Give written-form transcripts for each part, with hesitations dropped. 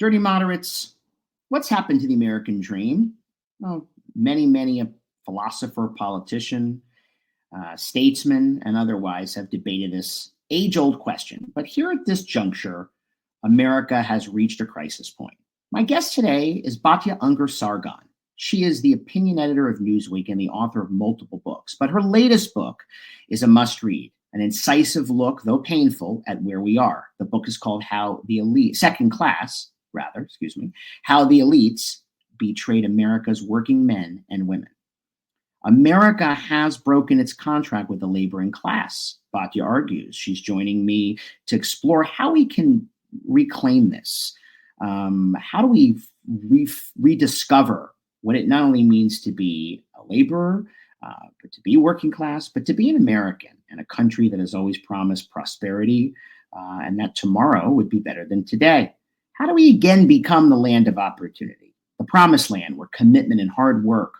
Dirty Moderates, what's happened to the American dream? Well, many a philosopher, politician, statesman, and otherwise have debated this age-old question. But here at this juncture, America has reached a crisis point. My guest today is Batya Ungar-Sargon. She is the opinion editor of Newsweek and the author of multiple books. But her latest book is a must-read, an incisive look, though painful, at where we are. The book is called How the Elites Betrayed America's Working Men and Women. America has broken its contract with the laboring class, Batya argues. She's joining me to explore how we can reclaim this. How do we rediscover what it not only means to be a laborer, but to be working class, but to be an American and a country that has always promised prosperity and that tomorrow would be better than today? How do we again become the land of opportunity, the promised land where commitment and hard work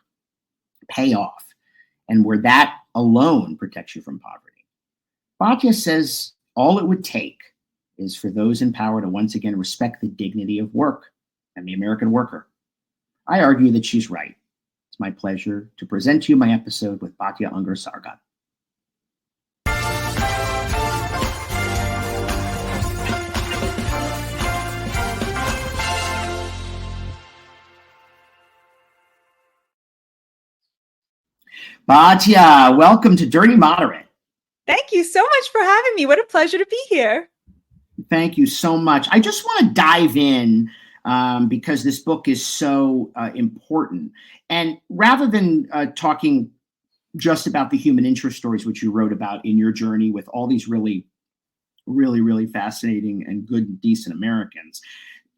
pay off and where that alone protects you from poverty? Batya says all it would take is for those in power to once again respect the dignity of work and the American worker. I argue that she's right. It's my pleasure to present to you my episode with Batya Ungar-Sargon. Batya, welcome to Dirty Moderate. Thank you so much for having me. What a pleasure to be here. Thank you so much. I just want to dive in because this book is so important. And rather than talking just about the human interest stories, which you wrote about in your journey with all these really fascinating and good and decent Americans,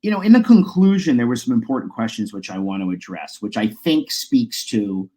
in the conclusion, there were some important questions which I want to address, which I think speaks to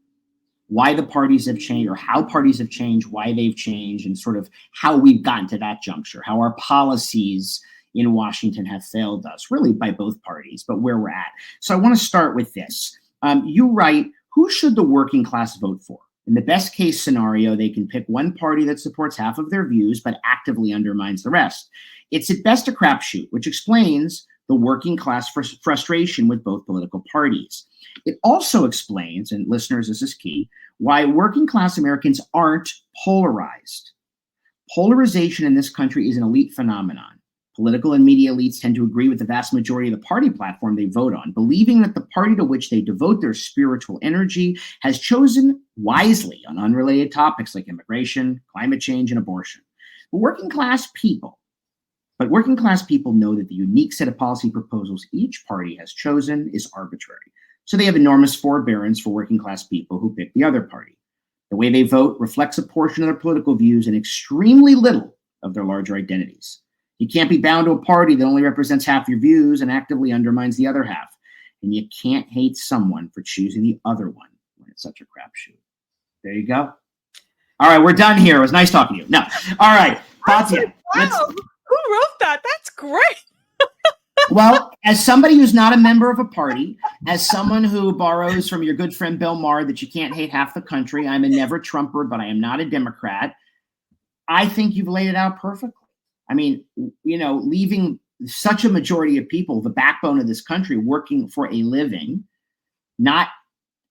why the parties have changed, or how parties have changed, why they've changed, and sort of how we've gotten to that juncture, how our policies in Washington have failed us, really by both parties, but where we're at. So I want to start with this. You write, who should the working class vote for? In the best case scenario, they can pick one party that supports half of their views, but actively undermines the rest. It's at best a crapshoot, which explains the working class frustration with both political parties. It also explains, and listeners, this is key, why working class Americans aren't polarized. Polarization in this country is an elite phenomenon. Political and media elites tend to agree with the vast majority of the party platform they vote on, believing that the party to which they devote their spiritual energy has chosen wisely on unrelated topics like immigration, climate change, and abortion. But working class people know that the unique set of policy proposals each party has chosen is arbitrary. So they have enormous forbearance for working class people who pick the other party. The way they vote reflects a portion of their political views and extremely little of their larger identities. You can't be bound to a party that only represents half your views and actively undermines the other half. And you can't hate someone for choosing the other one when it's such a crapshoot. There you go. All right, we're done here. It was nice talking to you. No. All right, Batya. Wow, who wrote that? That's great. Well, as somebody who's not a member of a party, as someone who borrows from your good friend Bill Maher that you can't hate half the country, I'm a never Trumper, but I am not a Democrat. I think you've laid it out perfectly. I mean, leaving such a majority of people, the backbone of this country, working for a living, not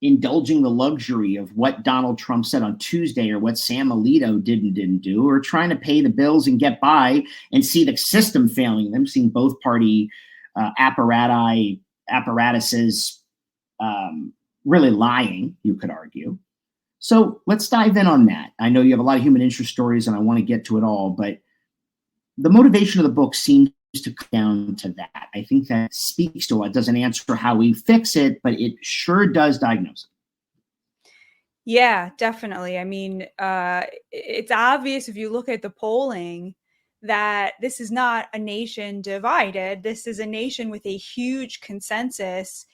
indulging the luxury of what Donald Trump said on Tuesday or what Sam Alito didn't do, or trying to pay the bills and get by and see the system failing them, seeing both party apparatuses really lying, you could argue. So let's dive in on that. I know you have a lot of human interest stories and I want to get to it all, but the motivation of the book seems to come down to that. I think that speaks to it. Doesn't answer how we fix it, but it sure does diagnose it. Yeah, definitely. I mean, it's obvious if you look at the polling that this is not a nation divided. This is a nation with a huge consensus,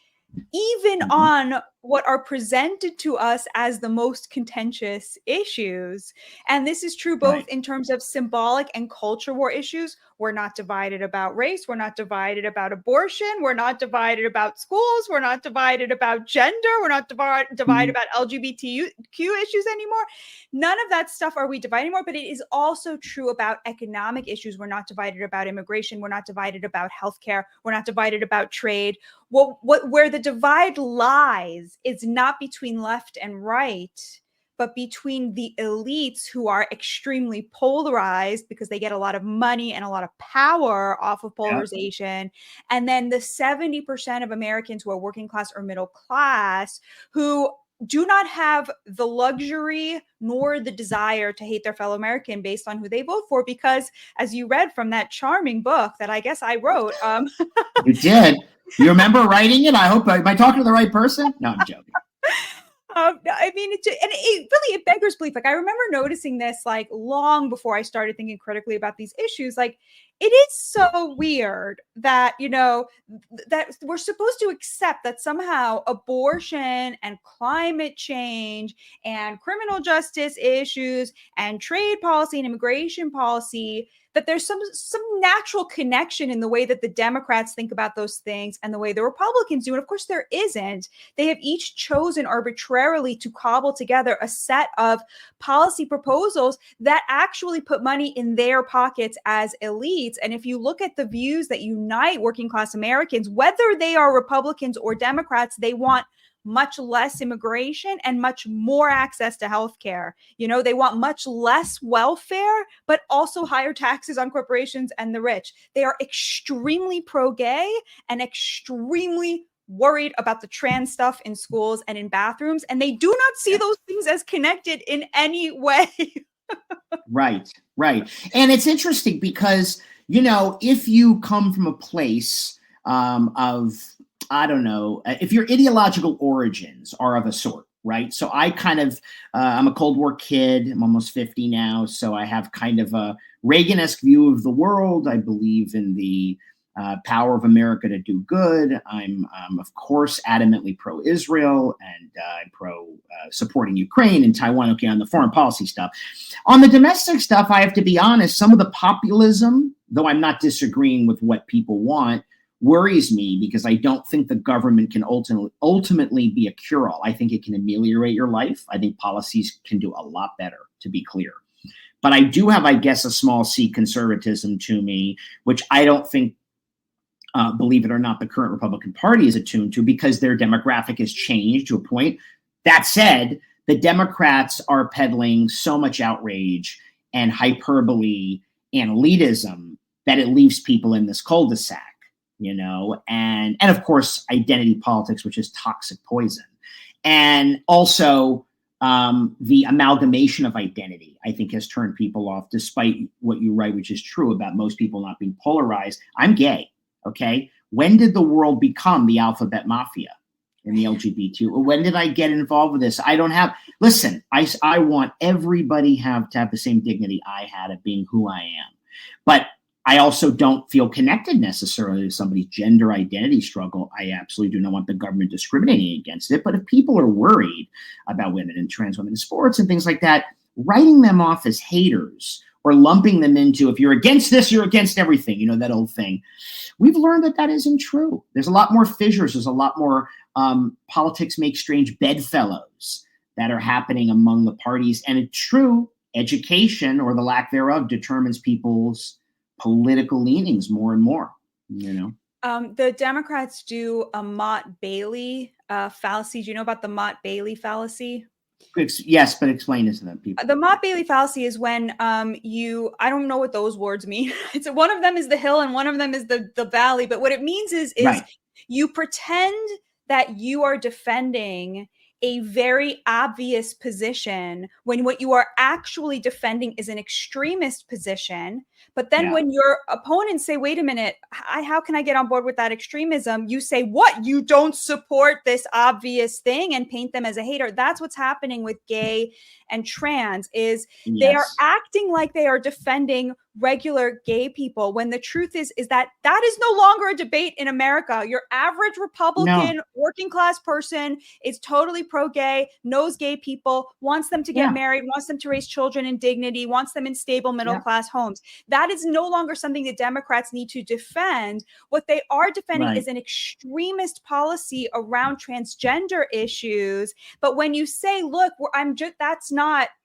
even on what are presented to us as the most contentious issues. And this is true both Right. in terms of symbolic and culture war issues. We're not divided about race. We're not divided about abortion. We're not divided about schools. We're not divided about gender. We're not divided Mhm. about LGBTQ issues anymore. None of that stuff are we divided anymore, but it is also true about economic issues. We're not divided about immigration. We're not divided about healthcare. We're not divided about trade. Where the divide lies is not between left and right, but between the elites who are extremely polarized because they get a lot of money and a lot of power off of Yep. polarization, and then the 70% of Americans who are working class or middle class who do not have the luxury nor the desire to hate their fellow American based on who they vote for, because as you read from that charming book that I guess I wrote, You did. You remember writing it? I hope. Am I talking to the right person? No, I'm joking. I mean, it beggars belief. Like, I remember noticing this like long before I started thinking critically about these issues. Like, it is so weird that, that we're supposed to accept that somehow abortion and climate change and criminal justice issues and trade policy and immigration policy, that there's some natural connection in the way that the Democrats think about those things and the way the Republicans do. And of course there isn't. They have each chosen arbitrarily to cobble together a set of policy proposals that actually put money in their pockets as elites. And if you look at the views that unite working class Americans, whether they are Republicans or Democrats, they want much less immigration and much more access to healthcare. They want much less welfare, but also higher taxes on corporations and the rich. They are extremely pro-gay and extremely worried about the trans stuff in schools and in bathrooms, and they do not see those things as connected in any way. Right. And it's interesting because, if you come from a place of, I don't know, if your ideological origins are of a sort, right? So I kind of, I'm a Cold War kid. I'm almost 50 now. So I have kind of a Reagan-esque view of the world. I believe in the power of America to do good. I'm, of course, adamantly pro-Israel, and I'm pro-supporting Ukraine and Taiwan, okay, on the foreign policy stuff. On the domestic stuff, I have to be honest, some of the populism, though I'm not disagreeing with what people want, worries me because I don't think the government can ultimately be a cure-all. I think it can ameliorate your life. I think policies can do a lot better, to be clear. But I do have, I guess, a small c conservatism to me, which I don't think, believe it or not, the current Republican Party is attuned to, because their demographic has changed to a point. That said, the Democrats are peddling so much outrage and hyperbole and elitism that it leaves people in this cul-de-sac. And of course, identity politics, which is toxic poison. And also the amalgamation of identity, I think, has turned people off, despite what you write, which is true about most people not being polarized. I'm gay, okay? When did the world become the alphabet mafia in the LGBT? When did I get involved with this? I don't have, listen, I want everybody to have the same dignity I had of being who I am. But I also don't feel connected necessarily to somebody's gender identity struggle. I absolutely do not want the government discriminating against it. But if people are worried about women and trans women in sports and things like that, writing them off as haters or lumping them into, if you're against this, you're against everything, that old thing. We've learned that isn't true. There's a lot more fissures. There's a lot more politics make strange bedfellows that are happening among the parties. And it's true, education, or the lack thereof, determines people's political leanings more and more. The Democrats do a Mott-Bailey fallacy. Do you know about the Mott-Bailey fallacy? Yes, but explain this to them, people. The Mott-Bailey fallacy is when I don't know what those words mean. It's one of them is the hill and one of them is the valley. But what it means is right. You pretend that you are defending a very obvious position when what you are actually defending is an extremist position But then Yeah. when your opponents say, wait a minute, how can I get on board with that extremism? You say, what? You don't support this obvious thing, and paint them as a hater. That's what's happening with gay and trans, is they are Yes. acting like they are defending regular gay people, when the truth is that is no longer a debate in America. Your average Republican No. working class person is totally pro-gay, knows gay people, wants them to get Yeah. married, wants them to raise children in dignity, wants them in stable middle Yeah. class homes. That is no longer something that Democrats need to defend. What they are defending is an extremist policy around transgender issues. But when you say, look,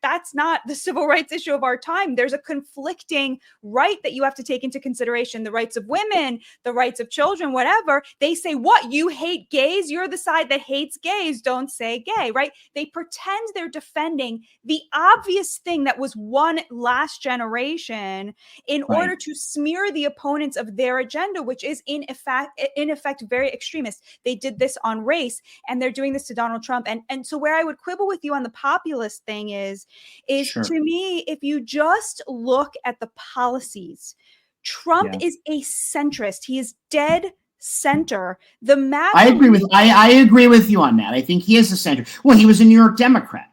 that's not the civil rights issue of our time, there's a conflicting right that you have to take into consideration: the rights of women, the rights of children, whatever. They say, what, you hate gays? You're the side that hates gays. Don't say gay, right? They pretend they're defending the obvious thing that was won last generation in order to smear the opponents of their agenda, which is in effect very extremist. They did this on race, and they're doing this to Donald Trump. And so where I would quibble with you on the populist thing is Sure. to me, if you just look at the policies, Trump is a centrist. He is dead center. The map. I agree with you on that. I think he is a center. Well, he was a New York Democrat.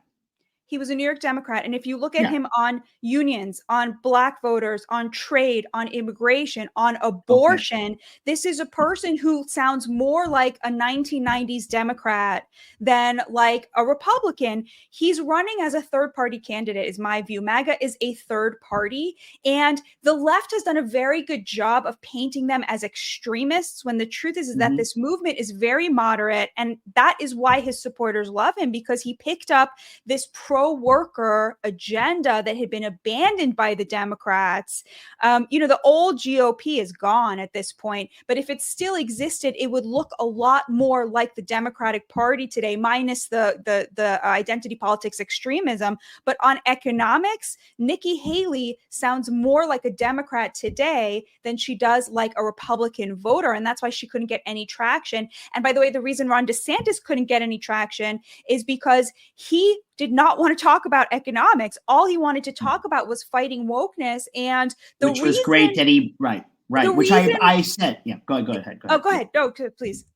He was a New York Democrat. And if you look at him on unions, on Black voters, on trade, on immigration, on abortion, this is a person who sounds more like a 1990s Democrat than like a Republican. He's running as a third party candidate, is my view. MAGA is a third party. And the left has done a very good job of painting them as extremists, when the truth is that this movement is very moderate. And that is why his supporters love him, because he picked up this pro-worker agenda that had been abandoned by the Democrats. The old GOP is gone at this point, but if it still existed, it would look a lot more like the Democratic Party today, minus the identity politics extremism. But on economics, Nikki Haley sounds more like a Democrat today than she does like a Republican voter, and that's why she couldn't get any traction. And by the way, the reason Ron DeSantis couldn't get any traction is because he did not want to talk about economics. All he wanted to talk about was fighting wokeness. And which was great that he, right. Which I said, go ahead. Oh, go ahead. No, please.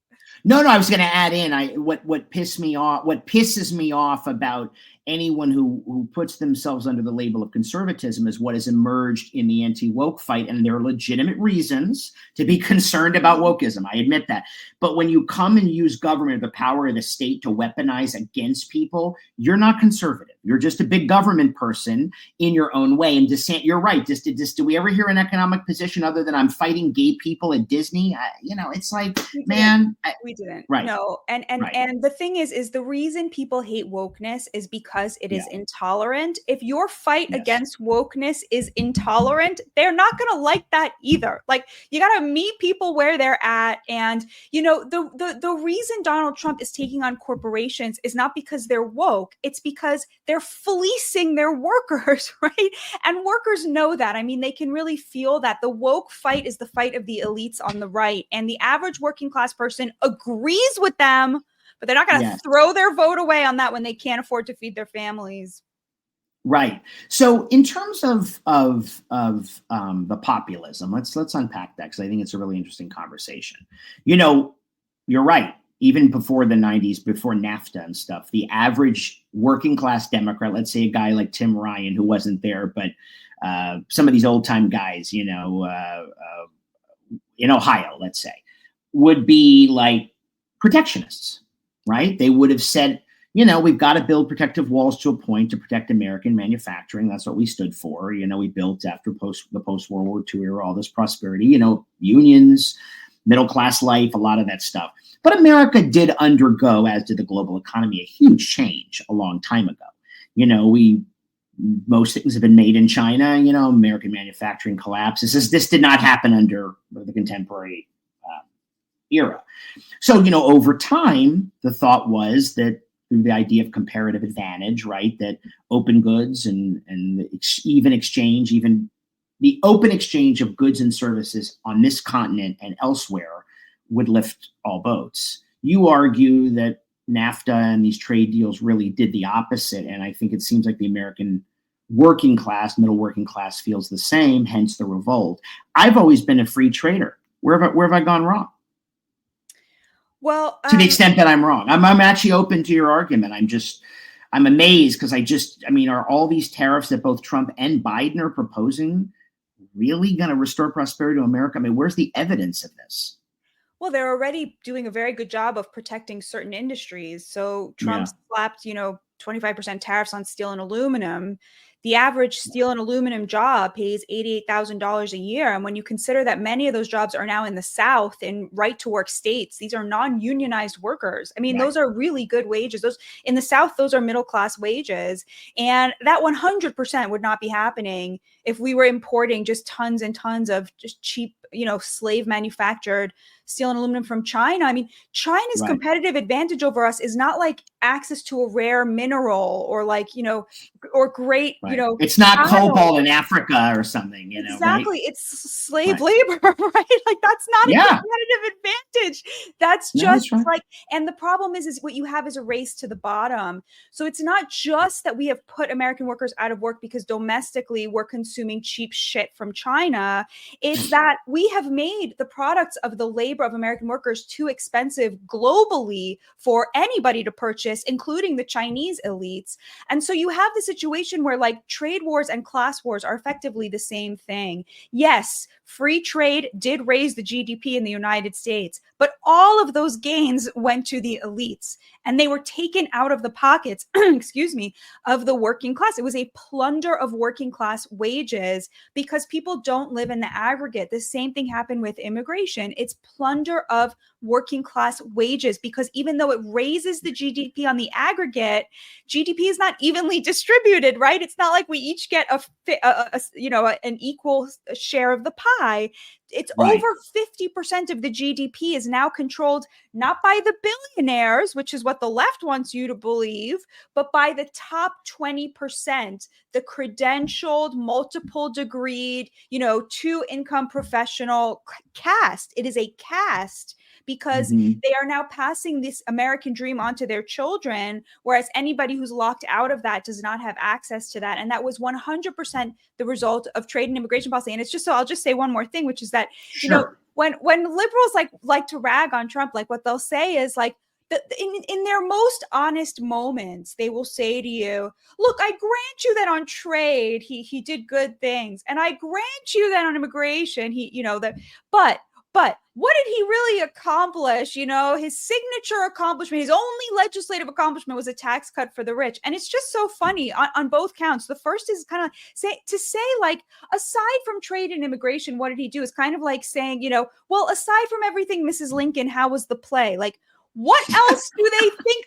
No, I was going to add in, what pisses me off about anyone who puts themselves under the label of conservatism is what has emerged in the anti-woke fight. And there are legitimate reasons to be concerned about wokeism. I admit that. But when you come and use government, the power of the state, to weaponize against people, you're not conservative. You're just a big government person in your own way. And you're right. Do we ever hear an economic position other than I'm fighting gay people at Disney? It's like, we didn't. Right. No. And the thing is the reason people hate wokeness is because it is intolerant. If your fight against wokeness is intolerant, they're not going to like that either. Like, you got to meet people where they're at. And, the reason Donald Trump is taking on corporations is not because they're woke. It's because they're fleecing their workers, right? And workers know that. I mean, they can really feel that. The woke fight is the fight of the elites on the right. And the average working class person agrees with them, but they're not going to throw their vote away on that when they can't afford to feed their families. Right. So in terms of the populism, let's unpack that, because I think it's a really interesting conversation. You're right. Even before the 90s, before NAFTA and stuff, the average working class Democrat, let's say a guy like Tim Ryan, who wasn't there, but some of these old time guys, in Ohio, let's say, would be like protectionists. Right? They would have said, we've got to build protective walls to a point to protect American manufacturing. That's what we stood for. We built after the post-World War II era, all this prosperity, unions, middle-class life, a lot of that stuff. But America did undergo, as did the global economy, a huge change a long time ago. Most things have been made in China, American manufacturing collapses. This did not happen under the contemporary era. So, over time, the thought was that through the idea of comparative advantage, right, that open goods and the open exchange of goods and services on this continent and elsewhere would lift all boats. You argue that NAFTA and these trade deals really did the opposite. And I think it seems like the American working class, middle working class feels the same, hence the revolt. I've always been a free trader. Where have I gone wrong? Well, To the extent that I'm wrong, I'm actually open to your argument. I'm amazed because I mean, are all these tariffs that both Trump and Biden are proposing really going to restore prosperity to America? I mean, where's the evidence of this? well, they're already doing a very good job of protecting certain industries. So Trump Yeah. slapped, 25% tariffs on steel and aluminum. The average steel and aluminum job pays $88,000 a year. And when you consider that many of those jobs are now in the South in right to work states, these are non-unionized workers. I mean, Right. those are really good wages. Those in the South, those are middle class wages. And that 100% would not be happening if we were importing just tons and tons of just cheap, slave manufactured steel and aluminum from China. I mean, China's Right. competitive advantage over us is not like access to a rare mineral or like, or great, Right. It's not cattle. cobalt in Africa or something, Exactly. right? It's slave Right. labor, right? Like that's not a Yeah. competitive advantage. That's No, just that's right. like, and the problem is what you have is a race to the bottom. So it's not just that we have put American workers out of work because domestically we're consuming cheap shit from China. It's that we have made the products of the labor of American workers too expensive globally for anybody to purchase, including the Chinese elites. And so you have the situation where like trade wars and class wars are effectively the same thing. Yes, free trade did raise the GDP in the United States, but all of those gains went to the elites and they were taken out of the pockets, excuse me, of the working class. It was a plunder of working class wages because people don't live in the aggregate. The same thing happened with immigration. It's plunder of working class wages because even though it raises the GDP on the aggregate, GDP is not evenly distributed, right? It's not like we each get an equal share of the pie. It's Right. over 50% of the GDP is now controlled not by the billionaires, which is what the left wants you to believe, but by the top 20%, the credentialed, multiple degreed, two income professional caste. It is a caste because they are now passing this American dream onto their children, whereas anybody who's locked out of that does not have access to that. And that was 100% the result of trade and immigration policy. And it's just, so I'll just say one more thing, which is that, Sure. when liberals like to rag on Trump, like what they'll say is like, in their most honest moments, they will say to you, look, I grant you that on trade, he did good things. And I grant you that on immigration, but what did he really accomplish? His signature accomplishment, his only legislative accomplishment was a tax cut for the rich. And it's just so funny on both counts. The first is kind of say like, aside from trade and immigration, what did he do? Is kind of like saying, well, aside from everything, Mrs. Lincoln, how was the play? Like, what else do they think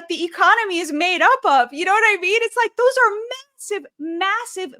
the economy is made up of? You know what I mean? It's like those are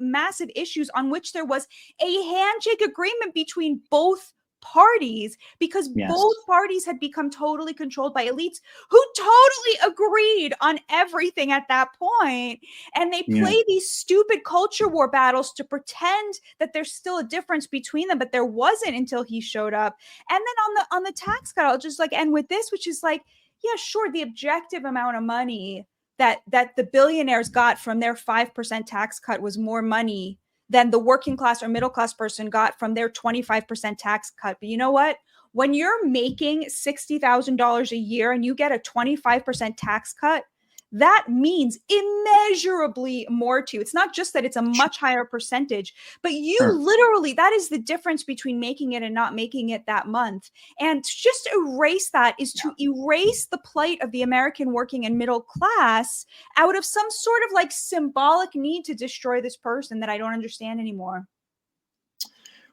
massive issues on which there was a handshake agreement between both parties because both parties had become totally controlled by elites who totally agreed on everything at that point. And they play these stupid culture war battles to pretend that there's still a difference between them, but there wasn't until he showed up. And then on the tax cut, I'll just like end with this, which is like, yeah, sure, the objective amount of money that the billionaires got from their 5% tax cut was more money than the working class or middle class person got from their 25% tax cut. But you know what? When you're making $60,000 a year and you get a 25% tax cut, that means immeasurably more to you. It's not just that it's a much higher percentage, but you literally, that is the difference between making it and not making it that month. And to just erase that is to erase the plight of the American working and middle class out of some sort of like symbolic need to destroy this person that I don't understand anymore.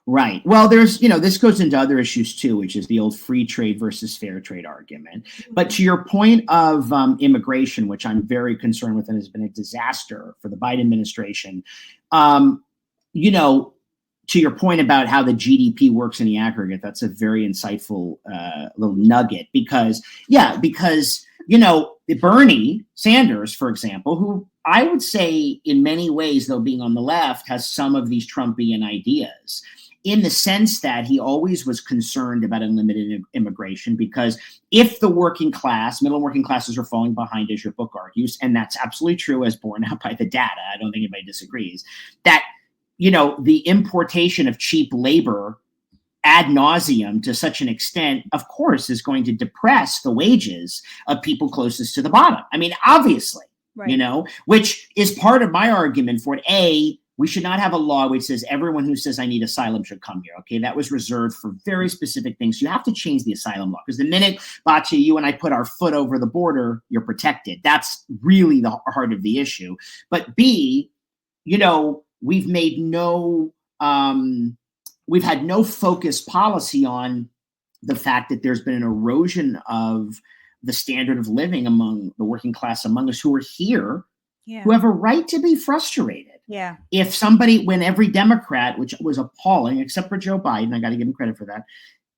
Right. Well, there's, this goes into other issues too, which is the old free trade versus fair trade argument. But to your point of immigration, which I'm very concerned with and has been a disaster for the Biden administration, to your point about how the GDP works in the aggregate, that's a very insightful little nugget because Bernie Sanders, for example, who I would say in many ways, though being on the left, has some of these Trumpian ideas, in the sense that he always was concerned about unlimited immigration, because if the working class, middle and working classes are falling behind, as your book argues, and that's absolutely true as borne out by the data, I don't think anybody disagrees, that, the importation of cheap labor ad nauseum to such an extent, of course, is going to depress the wages of people closest to the bottom. I mean, obviously, right. Which is part of my argument for it. We should not have a law which says everyone who says I need asylum should come here. Okay, that was reserved for very specific things. You have to change the asylum law, because the minute, Batya, you and I put our foot over the border, you're protected. That's really the heart of the issue. But B, we've made we've had no focused policy on the fact that there's been an erosion of the standard of living among the working class among us who are here, who have a right to be frustrated. Yeah. If when every Democrat, which was appalling, except for Joe Biden, I got to give him credit for that,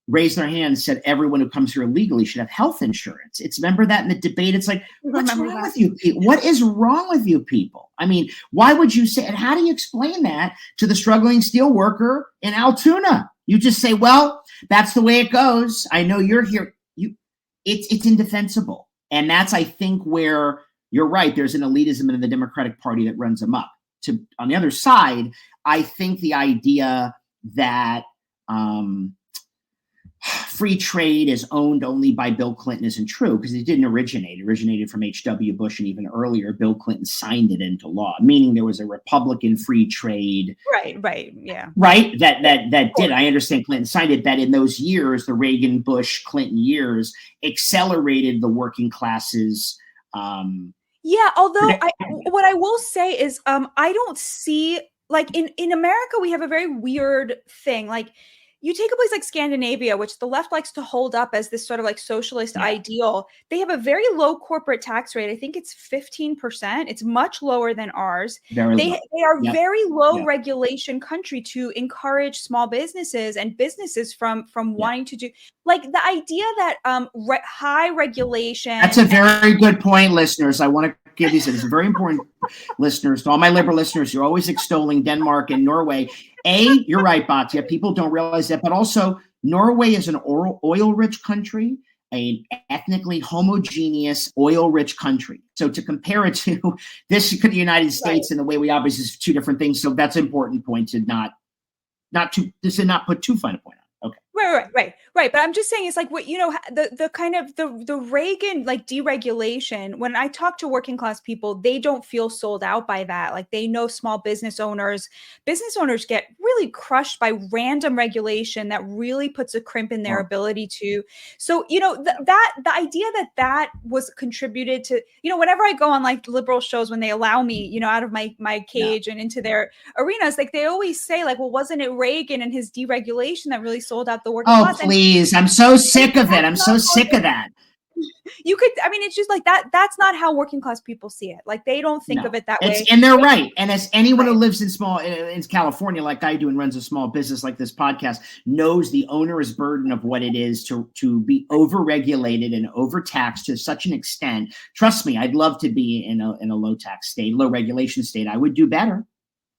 raised their hand and said everyone who comes here illegally should have health insurance. Remember that in the debate? It's like, what's wrong with you people? What is wrong with you people? I mean, why would you say, and how do you explain that to the struggling steel worker in Altoona? You just say, well, that's the way it goes. I know you're here. It's indefensible. And that's, I think, where you're right. There's an elitism in the Democratic Party that runs them up. On the other side, I think the idea that free trade is owned only by Bill Clinton isn't true, because it didn't originate. It originated from H.W. Bush, and even earlier, Bill Clinton signed it into law, meaning there was a Republican free trade. Right, yeah. Right, that did. I understand Clinton signed it, that in those years, the Reagan, Bush, Clinton years, accelerated the working classes. Yeah, although what I will say is I don't see, like, in America, we have a very weird thing. Like, you take a place like Scandinavia, which the left likes to hold up as this sort of like socialist ideal. They have a very low corporate tax rate. I think it's 15%. It's much lower than ours. They are very low regulation country to encourage small businesses and businesses from wanting to do, like, the idea that high regulation. That's a very good point, listeners. I want to give these. It's very important, listeners. To all my liberal listeners, you're always extolling Denmark and Norway. You're right, Batya. People don't realize that, but also Norway is an oil-rich country, an ethnically homogeneous, oil-rich country. So to compare it to the United States and the way we operate is two different things. So that's an important point to not put too fine a point on. Okay. Right. But I'm just saying, it's like, what, the kind of the Reagan, like, deregulation, when I talk to working class people, they don't feel sold out by that. Like, they know small business owners get really crushed by random regulation that really puts a crimp in their ability to. So, the idea that was contributed to, whenever I go on like liberal shows, when they allow me, out of my cage and into their arenas, like, they always say, like, well, wasn't it Reagan and his deregulation that really sold out the working class? Please. I'm so sick of it. I'm so sick of that. It's just like that. That's not how working class people see it. Like, they don't think of it that way. And they're right. And as anyone who lives in California, like I do, and runs a small business like this podcast, knows the onerous burden of what it is to be overregulated and overtaxed to such an extent. Trust me, I'd love to be in a low tax state, low regulation state. I would do better,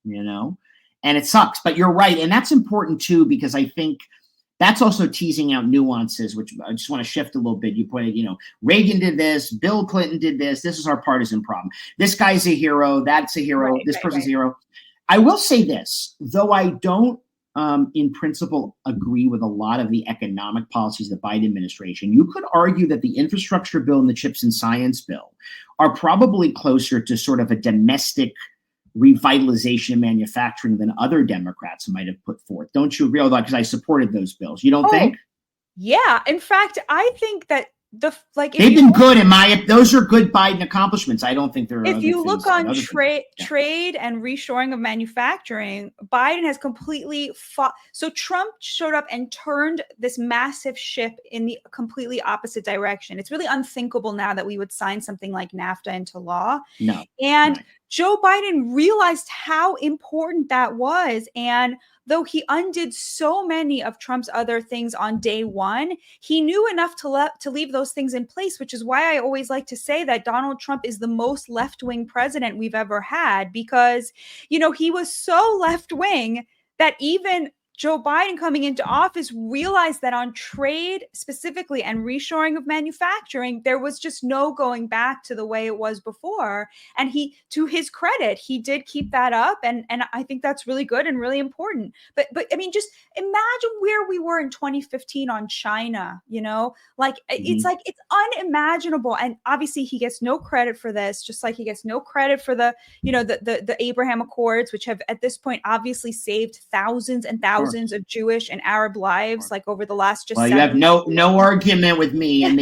and it sucks. But you're right. And that's important too, because I think that's also teasing out nuances, which I just want to shift a little bit. You pointed, Reagan did this, Bill Clinton did this. This is our partisan problem. This guy's a hero. That's a hero. This person's a hero. I will say this, though I don't, in principle, agree with a lot of the economic policies of the Biden administration. You could argue that the infrastructure bill and the CHIPS and Science bill are probably closer to sort of a domestic revitalization of manufacturing than other Democrats might have put forth. Don't you agree with that? Because I supported those bills. You don't think? Yeah. In fact, I think that they've been good those are good Biden accomplishments. I don't think there are. If you look on trade and reshoring of manufacturing, Biden has completely fought. So Trump showed up and turned this massive ship in the completely opposite direction. It's really unthinkable now that we would sign something like NAFTA into law. No. And Joe Biden realized how important that was. And though he undid so many of Trump's other things on day one, he knew enough to leave those things in place, which is why I always like to say that Donald Trump is the most left-wing president we've ever had, because, he was so left-wing that even Joe Biden coming into office realized that on trade specifically and reshoring of manufacturing, there was just no going back to the way it was before. And he, to his credit, he did keep that up. And I think that's really good and really important. But I mean, just imagine where we were in 2015 on China, like it's unimaginable. And obviously he gets no credit for this, just like he gets no credit for the Abraham Accords, which have at this point obviously saved thousands and thousands of Jewish and Arab lives, like over the last just. Well, you have no argument with me. And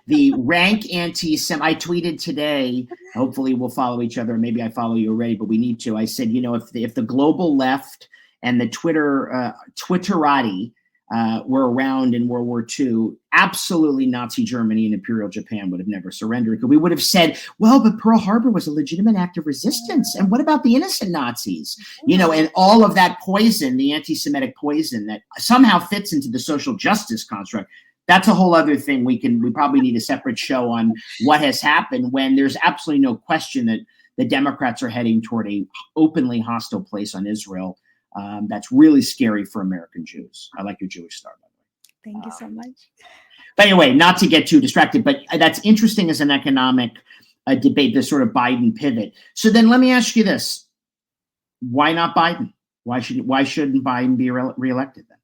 the rank anti-Sem. I tweeted today. Hopefully, we'll follow each other. Maybe I follow you already, but we need to. I said, if the global left and the Twitterati were around in World War II, absolutely Nazi Germany and Imperial Japan would have never surrendered. We would have said, well, but Pearl Harbor was a legitimate act of resistance. And what about the innocent Nazis? And all of that poison, the anti-Semitic poison that somehow fits into the social justice construct. That's a whole other thing. We probably need a separate show on what has happened when there's absolutely no question that the Democrats are heading toward a openly hostile place on Israel. That's really scary for American Jews. I like your Jewish star, by the way. Thank you so much. But anyway, not to get too distracted, but that's interesting as an economic debate, this sort of Biden pivot. So then let me ask you this. Why not Biden? Why shouldn't Biden be reelected then?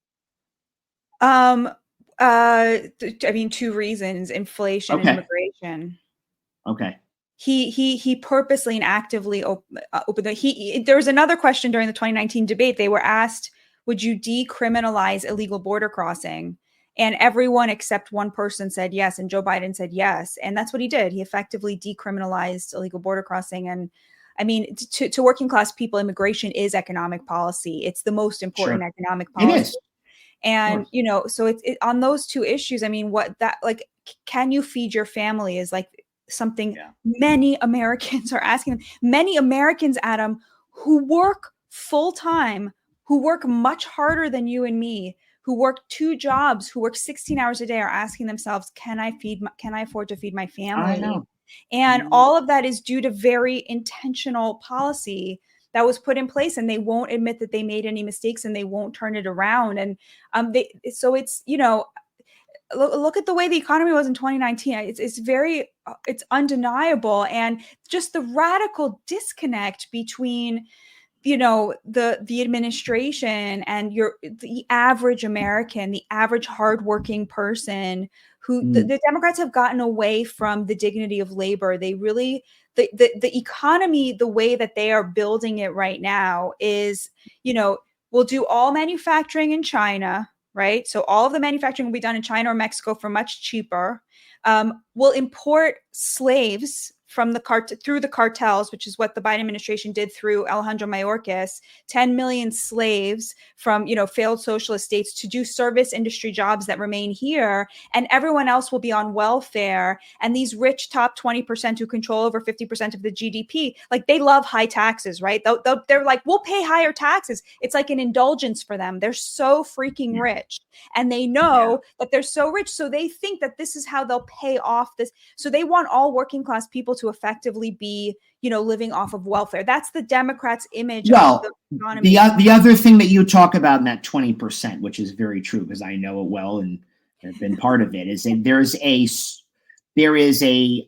I mean, two reasons: inflation and immigration. Okay. He purposely and actively opened. There was another question during the 2019 debate. They were asked, "Would you decriminalize illegal border crossing?" And everyone except one person said yes, and Joe Biden said yes, and that's what he did. He effectively decriminalized illegal border crossing. And I mean, to working class people, immigration is economic policy. It's the most important economic policy. It is. And so it's on those two issues. I mean, can you feed your family is like something many Americans are asking them. Many Americans, Adam, who work full time, who work much harder than you and me, who work two jobs, who work 16 hours a day, are asking themselves, can I afford to feed my family? I know. And all of that is due to very intentional policy that was put in place, and they won't admit that they made any mistakes, and they won't turn it around. And so it's, look at the way the economy was in 2019. It's undeniable. And just the radical disconnect between, the administration and the average American, the average hardworking person who the Democrats have gotten away from the dignity of labor. They really, the economy, the way that they are building it right now is, we'll do all manufacturing in China, right? So all of the manufacturing will be done in China or Mexico for much cheaper. We'll import slaves from through the cartels, which is what the Biden administration did through Alejandro Mayorkas, 10 million slaves from, failed socialist states to do service industry jobs that remain here. And everyone else will be on welfare. And these rich top 20% who control over 50% of the GDP, like they love high taxes, right? They're like, we'll pay higher taxes. It's like an indulgence for them. They're so freaking rich. And they know that they're so rich. So they think that this is how they'll pay off this. So they want all working class people to effectively be, living off of welfare. That's the Democrats' image of the economy. The other thing that you talk about in that 20%, which is very true because I know it well and have been part of it, is that there is a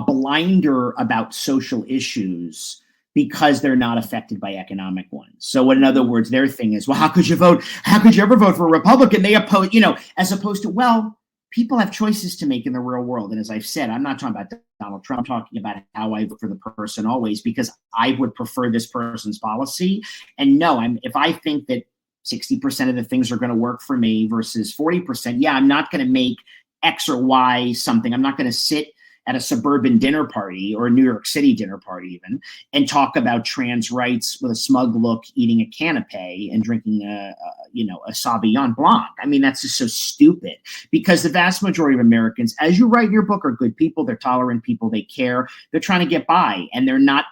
blinder about social issues because they're not affected by economic ones. So in other words, their thing is, well, how could you ever vote for a Republican? They oppose, as opposed to, well, people have choices to make in the real world. And as I've said, I'm not talking about Donald Trump, I'm talking about how I vote for the person always, because I would prefer this person's policy. And no, if I think that 60% of the things are going to work for me versus 40%, I'm not going to make X or Y something. I'm not going to sit at a suburban dinner party or a New York City dinner party even and talk about trans rights with a smug look, eating a canapé and drinking a Sauvignon Blanc. I mean, that's just so stupid because the vast majority of Americans, as you write in your book, are good people. They're tolerant people. They care. They're trying to get by, and they're not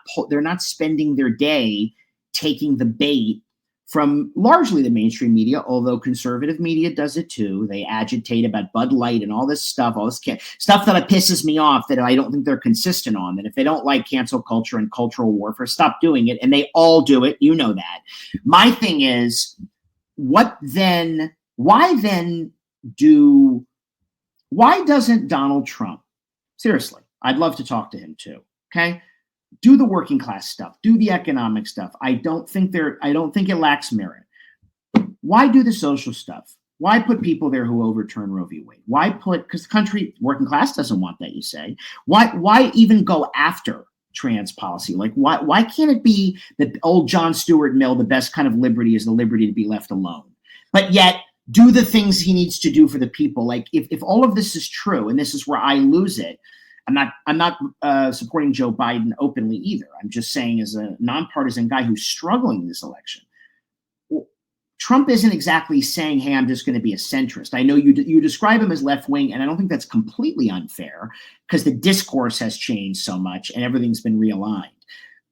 spending their day taking the bait from largely the mainstream media, although conservative media does it too. They agitate about Bud Light and all this stuff, stuff that pisses me off, that I don't think they're consistent on, that if they don't like cancel culture and cultural warfare, stop doing it. And they all do it. You know that. My thing is, why doesn't Donald Trump, seriously, I'd love to talk to him too, okay? Do the working class stuff, do the economic stuff. I don't think it lacks merit. Why do the social stuff? Why put people there who overturn Roe v. Wade? Because the country, working class doesn't want that, you say. Why even go after trans policy? Like, why can't it be the old John Stuart Mill, the best kind of liberty is the liberty to be left alone? But yet, do the things he needs to do for the people. Like, if all of this is true, and this is where I lose it, I'm not supporting Joe Biden openly either. I'm just saying, as a nonpartisan guy who's struggling in this election, Trump isn't exactly saying, hey, I'm just going to be a centrist. I know you describe him as left wing, and I don't think that's completely unfair because the discourse has changed so much and everything's been realigned.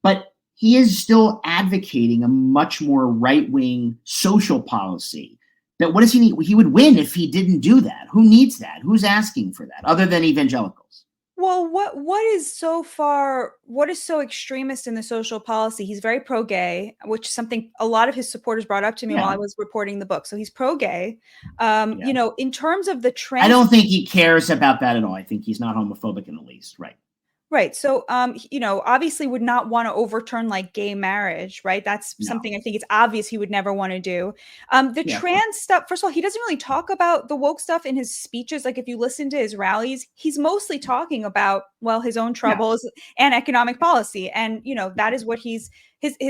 But he is still advocating a much more right wing social policy. That what does he need? He would win if he didn't do that. Who needs that? Who's asking for that other than evangelicals? Well, what is so extremist in the social policy? He's very pro-gay, which is something a lot of his supporters brought up to me while I was reporting the book. So he's pro-gay. You know, in terms of the trans, I don't think he cares about that at all. I think he's not homophobic in the least. Right. Right. So, you know, obviously would not want to overturn like gay marriage, right? That's something I think it's obvious he would never want to do. Trans stuff, first of all, he doesn't really talk about the woke stuff in his speeches. Like if you listen to his rallies, he's mostly talking about, well, his own troubles and economic policy. And, you know, that is what his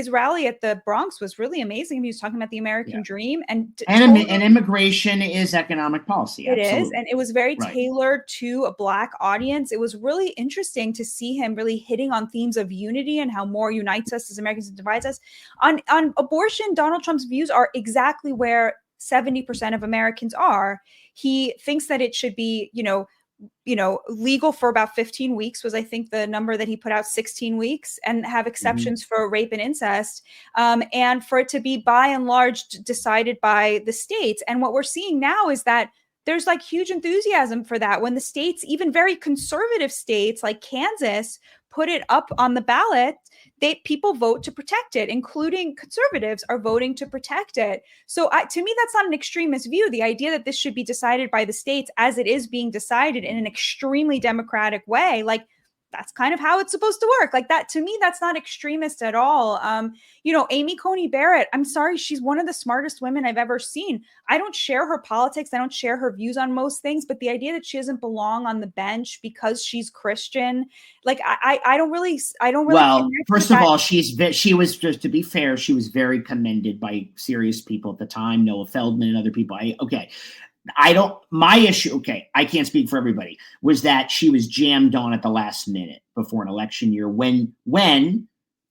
rally at the Bronx was really amazing. He was talking about the American dream and immigration is economic policy. It is. And it was very tailored to a Black audience. It was really interesting to see him really hitting on themes of unity and how more unites us as Americans and divides us. On abortion, Donald Trump's views are exactly where 70% of Americans are. He thinks that it should be, you know, legal for about 15 weeks was, I think, the number that he put out, 16 weeks, and have exceptions for rape and incest, and for it to be by and large decided by the states. And what we're seeing now is that there's like huge enthusiasm for that. When the states, even very conservative states like Kansas, put it up on the ballot, people vote to protect it, including conservatives are voting to protect it. So to me, that's not an extremist view. The idea that this should be decided by the states as it is being decided in an extremely democratic way, like that's kind of how it's supposed to work. Like that, to me, that's not extremist at all. You know, Amy Coney Barrett, I'm sorry, she's one of the smartest women I've ever seen. I don't share her politics. I don't share her views on most things, but the idea that she doesn't belong on the bench because she's Christian, like I don't really. Well, first of all, she was, just to be fair, she was very commended by serious people at the time, Noah Feldman and other people. My issue, I can't speak for everybody, was that she was jammed on at the last minute before an election year when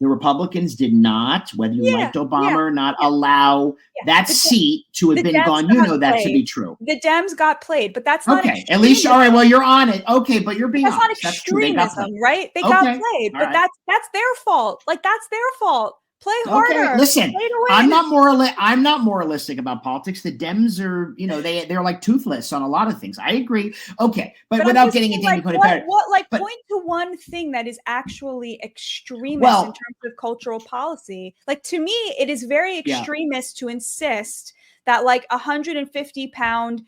the Republicans did not, whether you liked Obama or not, allow that seat to have been gone. You know that to be true. The Dems got played, but that's not at least, all right, well, you're on it. Okay, but you're being honest. Not extremism, right? They got played, but that's their fault. Like, that's their fault. Play harder. Okay, listen, I'm not moralistic about politics. The Dems are, you know, they're like toothless on a lot of things. I agree. Okay, but without getting into point to one thing that is actually extremist in terms of cultural policy. Like, to me, it is very extremist to insist that like 150-pound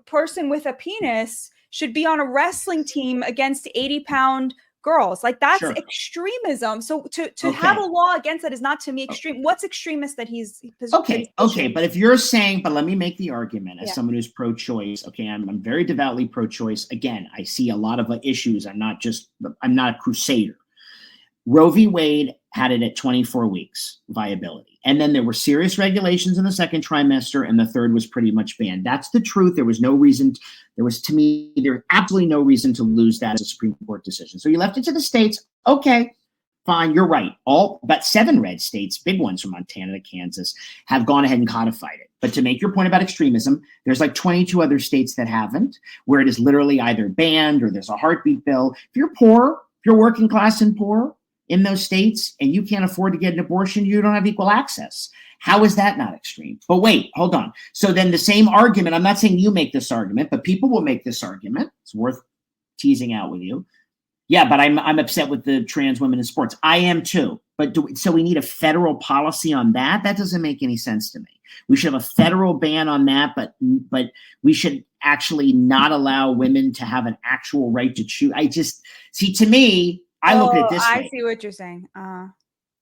person with a penis should be on a wrestling team against 80-pound girls. Like, that's extremism. So to have a law against that is not, to me, extreme. What's extremist that he's okay. But if you're saying, but let me make the argument as someone who's pro-choice. Okay, I'm very devoutly pro-choice. Again, I see a lot of issues. I'm not a crusader. Roe v. Wade had it at 24 weeks viability. And then there were serious regulations in the second trimester, and the third was pretty much banned. That's the truth. There was absolutely no reason to lose that as a Supreme Court decision. So you left it to the states. Okay, fine, you're right. But 7 red states, big ones from Montana to Kansas, have gone ahead and codified it. But to make your point about extremism, there's like 22 other states that haven't, where it is literally either banned or there's a heartbeat bill. If you're poor, if you're working class and poor, in those states, and you can't afford to get an abortion, you don't have equal access. How is that not extreme? But wait, hold on. So then the same argument, I'm not saying you make this argument, but people will make this argument. It's worth teasing out with you. Yeah, but I'm upset with the trans women in sports. I am too. But so we need a federal policy on that? That doesn't make any sense to me. We should have a federal ban on that, but we should actually not allow women to have an actual right to choose. I just see, to me, I look at it this way. I see what you're saying.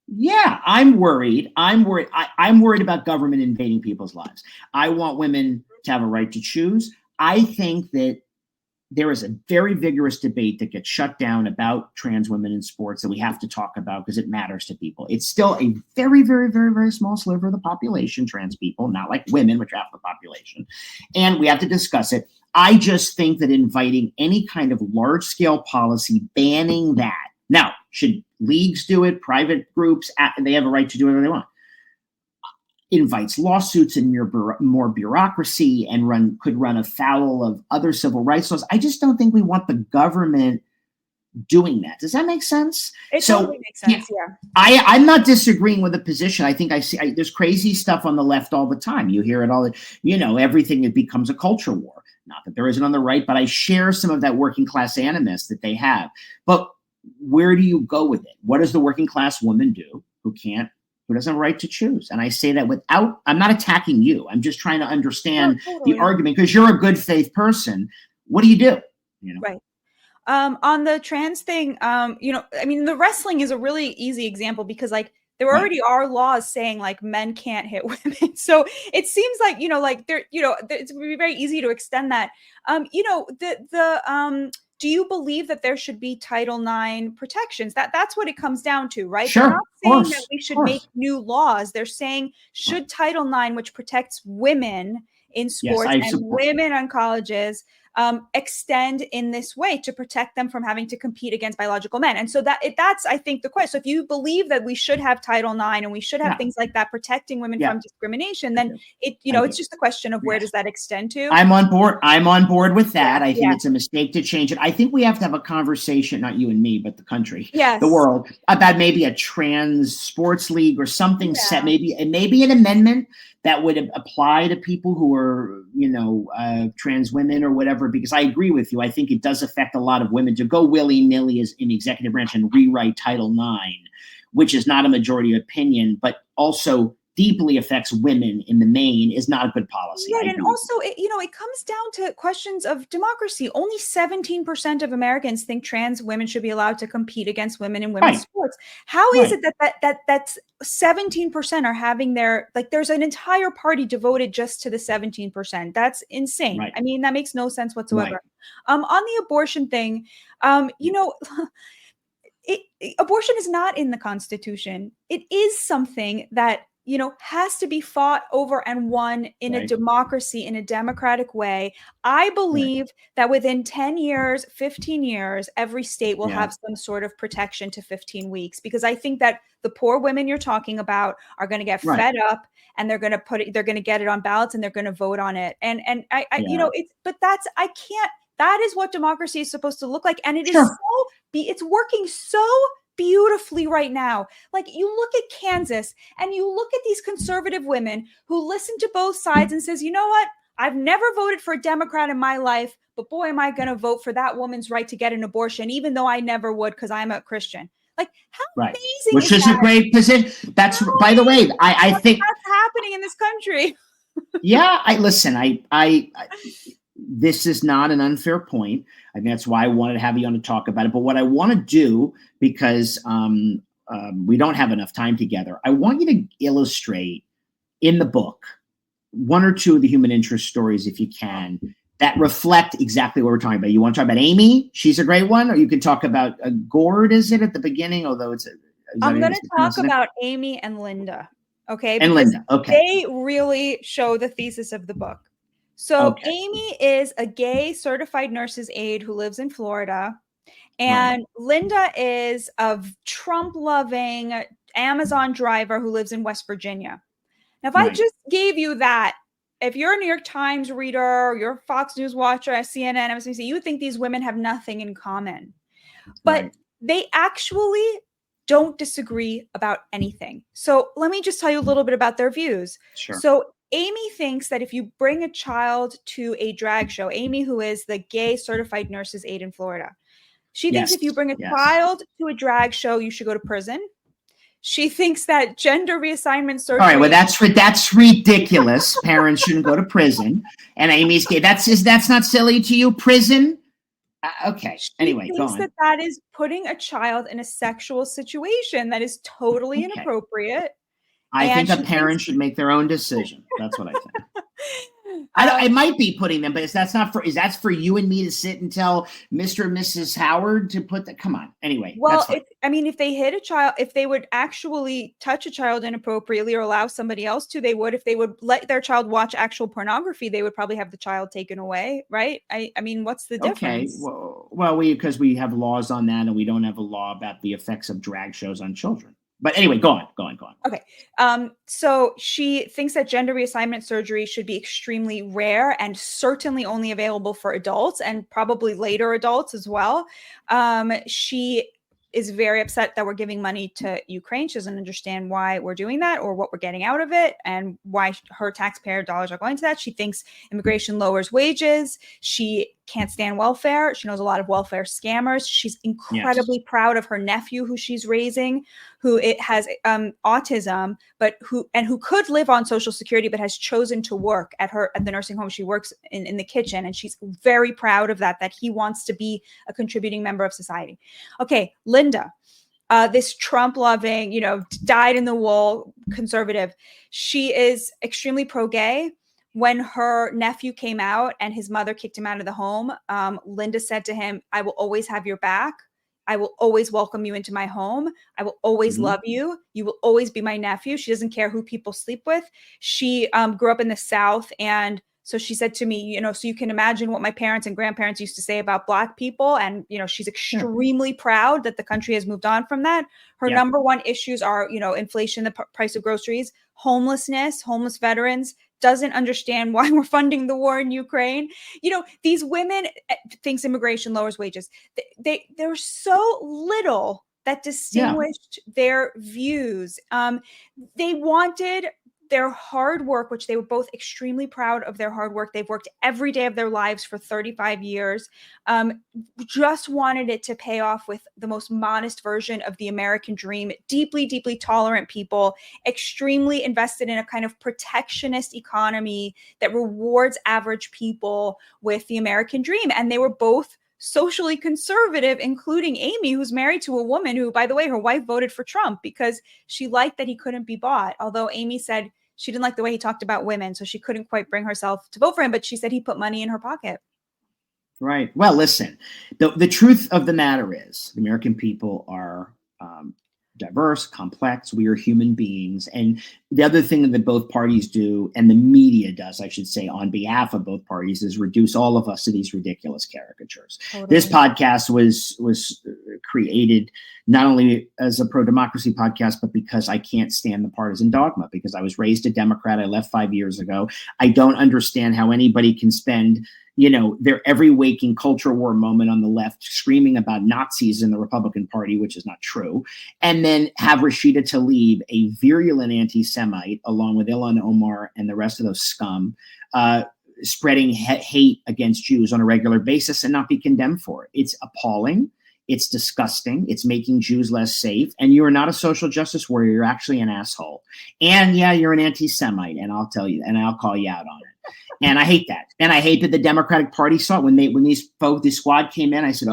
Yeah, I'm worried. I'm worried about government invading people's lives. I want women to have a right to choose. I think that there is a very vigorous debate that gets shut down about trans women in sports that we have to talk about because it matters to people. It's still a very, very, very, very small sliver of the population, trans people, not like women, which are half the population. And we have to discuss it. I just think that inviting any kind of large-scale policy banning that. Now, should leagues do it, private groups, they have a right to do whatever they want. Invites lawsuits and more bureaucracy and could run afoul of other civil rights laws. I just don't think we want the government doing that. Does that make sense? It totally makes sense. Yeah. I'm not disagreeing with the position. I think there's crazy stuff on the left all the time. You hear it all. Everything, it becomes a culture war. Not that there isn't on the right, but I share some of that working class animus that they have. But where do you go with it? What does the working class woman do who doesn't have a right to choose? And I say that I'm not attacking you. I'm just trying to understand the argument because you're a good faith person. What do you do? Right. On the trans thing, the wrestling is a really easy example because there already are laws saying men can't hit women. So it seems like, it's very easy to extend that. Do you believe that there should be Title IX protections? That's what it comes down to, right? Sure, they're not saying that we should make new laws. They're saying should Title IX, which protects women in sports and women on colleges, extend in this way to protect them from having to compete against biological men. And so that's, I think, the question. So if you believe that we should have Title IX and we should have things like that protecting women from discrimination, then it's just a question of where does that extend to? I'm on board. I'm on board with that. I think it's a mistake to change it. I think we have to have a conversation, not you and me, but the country, the world, about maybe a trans sports league or something set, maybe an amendment that would apply to people who are, trans women or whatever, because I agree with you. I think it does affect a lot of women to go willy-nilly as in the executive branch and rewrite Title IX, which is not a majority opinion, but also deeply affects women in the main, is not a good policy. Right, and also, it comes down to questions of democracy. Only 17% of Americans think trans women should be allowed to compete against women in women's sports. How is it that 17% are having there's an entire party devoted just to the 17%? That's insane. Right. I mean, that makes no sense whatsoever. Right. On the abortion thing, abortion is not in the Constitution. It is something that has to be fought over and won in a democracy, in a democratic way. I believe that within 10 years, 15 years, every state will have some sort of protection to 15 weeks, because I think that the poor women you're talking about are going to get fed up, and they're going to get it on ballots, and they're going to vote on it. And that is what democracy is supposed to look like. And it is it's working so beautifully right now. You look at Kansas and you look at these conservative women who listen to both sides and says, you know what? I've never voted for a Democrat in my life, but boy, am I going to vote for that woman's right to get an abortion, even though I never would because I'm a Christian. How amazing Which is a great position. That's, by the way, I think that's happening in this country. This is not an unfair point. I think that's why I wanted to have you on to talk about it. But what I want to do, because we don't have enough time together, I want you to illustrate in the book one or two of the human interest stories, if you can, that reflect exactly what we're talking about. You want to talk about Amy? She's a great one. Or you can talk about Gord, is it, at the beginning? Although I'm going to talk about Amy and Linda. Okay. And Linda. Okay. They really show the thesis of the book. So Amy is a gay certified nurse's aide who lives in Florida. And Linda is a Trump-loving Amazon driver who lives in West Virginia. Now, if I just gave you that, if you're a New York Times reader, or you're a Fox News watcher, CNN, MSNBC, you would think these women have nothing in common. But they actually don't disagree about anything. So let me just tell you a little bit about their views. Sure. So Amy thinks that if you bring a child to a drag show, Amy, who is the gay certified nurse's aide in Florida, she thinks if you bring a child to a drag show, you should go to prison. She thinks that gender reassignment surgery. All right, well, that's ridiculous. Parents shouldn't go to prison. And Amy's gay. That's not silly to you? Prison? Okay. Anyway, go on. That is putting a child in a sexual situation that is totally inappropriate. I think a parent should make their own decision. That's what I think. I might be putting them, but that's for you and me to sit and tell Mr. and Mrs. Howard to put that. Come on. Anyway. Well, if they hit a child, if they would actually touch a child inappropriately or allow somebody else to, if they would let their child watch actual pornography, they would probably have the child taken away. Right. I mean, what's the difference? Okay. Well, because we have laws on that and we don't have a law about the effects of drag shows on children. But anyway, go on. Okay. So she thinks that gender reassignment surgery should be extremely rare and certainly only available for adults and probably later adults as well. She is very upset that we're giving money to Ukraine. She doesn't understand why we're doing that or what we're getting out of it and why her taxpayer dollars are going to that. She thinks immigration lowers wages. She can't stand welfare. She knows a lot of welfare scammers. She's incredibly proud of her nephew who she's raising, who has autism, but who could live on Social Security, but has chosen to work at the nursing home. She works in the kitchen, and she's very proud of that he wants to be a contributing member of society. Okay, Linda, this Trump-loving, dyed-in-the-wool conservative. She is extremely pro-gay. When her nephew came out and his mother kicked him out of the home, Linda said to him, "I will always have your back. I will always welcome you into my home. I will always love you. You will always be my nephew." She doesn't care who people sleep with. She grew up in the South. And so she said to me, so you can imagine what my parents and grandparents used to say about Black people. And, she's extremely proud that the country has moved on from that. Her number one issues are, inflation, the price of groceries, homelessness, homeless veterans, doesn't understand why we're funding the war in Ukraine. These women thinks immigration lowers wages. There's so little that distinguished their views. They wanted their hard work, which they were both extremely proud of their hard work. They've worked every day of their lives for 35 years, just wanted it to pay off with the most modest version of the American dream. Deeply, deeply tolerant people, extremely invested in a kind of protectionist economy that rewards average people with the American dream. And they were both socially conservative, including Amy, who's married to a woman who, by the way, her wife voted for Trump because she liked that he couldn't be bought. Although Amy said she didn't like the way he talked about women, so she couldn't quite bring herself to vote for him, but she said he put money in her pocket. Right. Well, listen, the truth of the matter is the American people are diverse, complex. We are human beings. And the other thing that both parties do, and the media does, I should say, on behalf of both parties, is reduce all of us to these ridiculous caricatures. Totally. This podcast was created not only as a pro-democracy podcast, but because I can't stand the partisan dogma, because I was raised a Democrat. I left 5 years ago. I don't understand how anybody can spend their every waking culture war moment on the left screaming about Nazis in the Republican Party, which is not true, and then have Rashida Tlaib, a virulent anti-Semite, along with Ilhan Omar and the rest of those scum, spreading hate against Jews on a regular basis and not be condemned for it. It's appalling. It's disgusting. It's making Jews less safe. And you are not a social justice warrior. You're actually an asshole. And yeah, you're an anti-Semite. And I'll tell you, and I'll call you out on it. And I hate that. And I hate that the Democratic Party saw it when this squad came in. I said,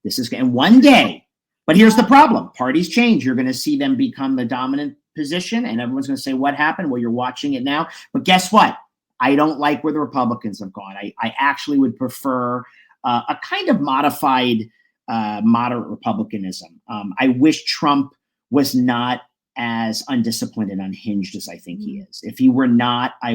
this is, and one day, but here's the problem. Parties change. You're going to see them become the dominant position and everyone's going to say, what happened? Well, you're watching it now. But guess what? I don't like where the Republicans have gone. I actually would prefer a kind of modified moderate republicanism. I wish Trump was not as undisciplined and unhinged as I think he is. If he were not, I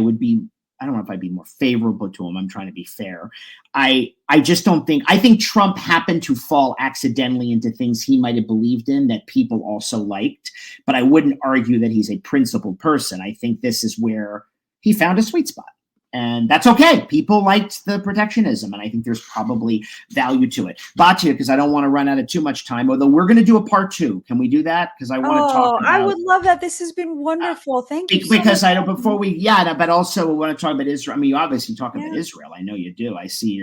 don't know if I'd be more favorable to him. I'm trying to be fair. I just don't think, I think Trump happened to fall accidentally into things he might have believed in that people also liked, but I wouldn't argue that he's a principled person. I think this is where he found a sweet spot. And that's okay. People liked the protectionism, and I think there's probably value to it. Batya, because I don't want to run out of too much time, although we're going to do a part 2. Can we do that? Because I want to talk about. I would love that. This has been wonderful. Thank you. Because I know before we, but also we want to talk about Israel. I mean, you obviously talk about Israel. I know you do. I see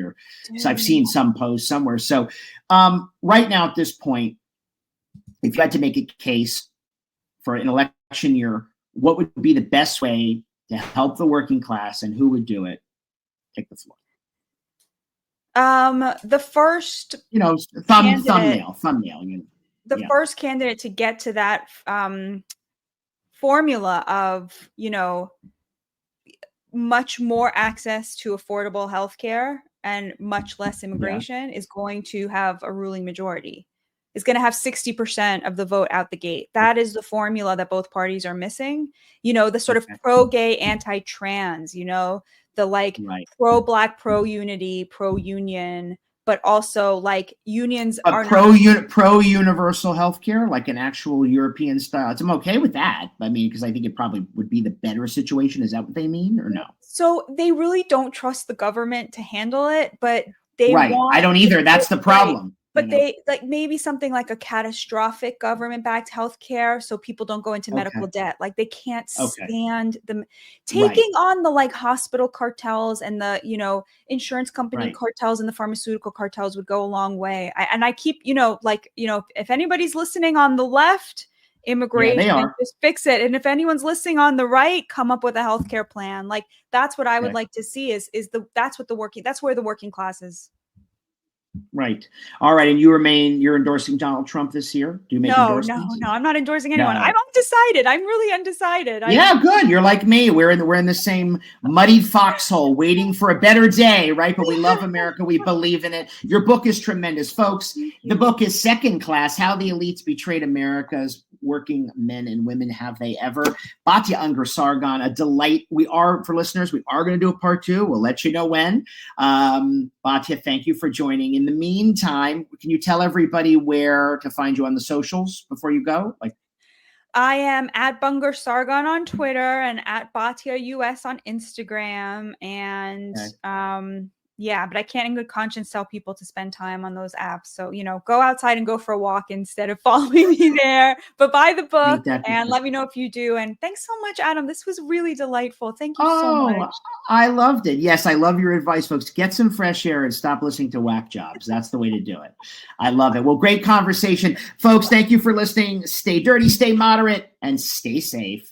so I've seen some posts somewhere. So right now at this point, if you had to make a case for an election year, what would be the best way to help the working class, and who would do it? Take the floor. The first, thumbnail. The first candidate to get to that formula of, much more access to affordable healthcare and much less immigration is going to have a ruling majority. Is going to have 60% of the vote out the gate. That is the formula that both parties are missing. The sort of pro-gay, anti-trans, the pro-black, pro-unity, pro-union, but also unions are pro-universal healthcare, like an actual European style. I'm okay with that. I mean, because I think it probably would be the better situation. Is that what they mean, or no? So they really don't trust the government to handle it, but they want. I don't either. That's the problem. But they maybe something like a catastrophic government-backed healthcare, so people don't go into medical debt. They can't stand them taking on the hospital cartels and the insurance company cartels and the pharmaceutical cartels would go a long way. I keep if anybody's listening on the left, immigration, just fix it. And if anyone's listening on the right, come up with a healthcare plan. That's what I would like to see that's where the working class is. Right. All right. And you're endorsing Donald Trump this year? Do you make endorsements? No, I'm not endorsing anyone. No. I'm undecided. I'm really undecided. Good. You're like me. We're in the same muddy foxhole waiting for a better day, right? But we love America. We believe in it. Your book is tremendous, folks. The book is Second Class: How the Elites Betrayed America's Working Men and Women. Have they ever? Batya Ungar-Sargon, a delight. For listeners, we are going to do a part 2. We'll let you know when. Batya, thank you for joining. In the meantime, can you tell everybody where to find you on the socials before you go? I am at Ungar-Sargon on Twitter and at Batya US on Instagram. And but I can't in good conscience tell people to spend time on those apps. So, go outside and go for a walk instead of following me there. But buy the book and let me know if you do. And thanks so much, Adam. This was really delightful. Thank you so much. I loved it. Yes, I love your advice, folks. Get some fresh air and stop listening to whack jobs. That's the way to do it. I love it. Well, great conversation. Folks, thank you for listening. Stay dirty, stay moderate, and stay safe.